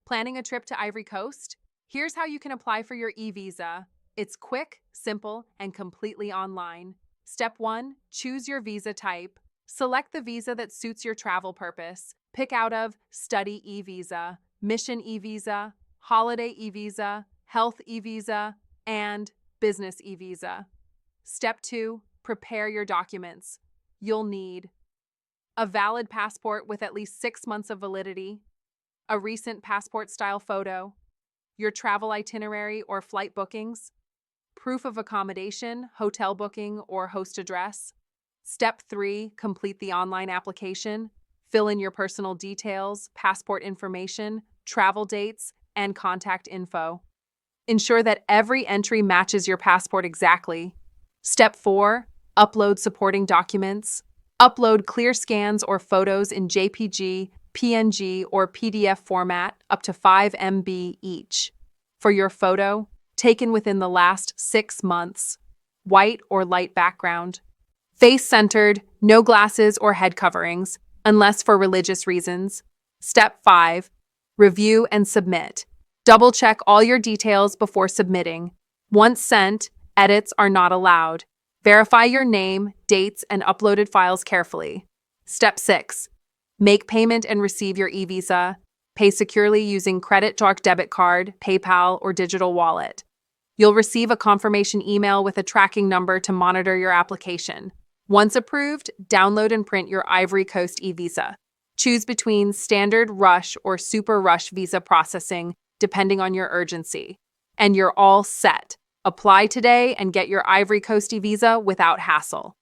Planning a trip to Ivory Coast? Here's how you can apply for your eVisa. It's quick, simple, and completely online. Step 1. Choose your visa type. Select the visa that suits your travel purpose. Pick out of Study eVisa, Mission eVisa, Holiday eVisa, Health eVisa, and Business eVisa. Step 2. Prepare your documents. You'll need a valid passport with at least 6 months of validity, a recent passport-style photo, your travel itinerary or flight bookings, proof of accommodation, hotel booking, or host address. Step 3, complete the online application. Fill in your personal details, passport information, travel dates, and contact info. Ensure that every entry matches your passport exactly. Step 4, upload supporting documents. Upload clear scans or photos in JPG, PNG, or PDF format up to 5 MB each. For your photo, taken within the last 6 months, white or light background. Face-centered, no glasses or head coverings, unless for religious reasons. Step 5, review and submit. Double-check all your details before submitting. Once sent, edits are not allowed. Verify your name, dates, and uploaded files carefully. Step 6. Make payment and receive your eVisa. Pay securely using credit or debit card, PayPal, or digital wallet. You'll receive a confirmation email with a tracking number to monitor your application. Once approved, download and print your Ivory Coast eVisa. Choose between standard, rush, or super rush visa processing, depending on your urgency. And you're all set. Apply today and get your Ivory Coast eVisa without hassle.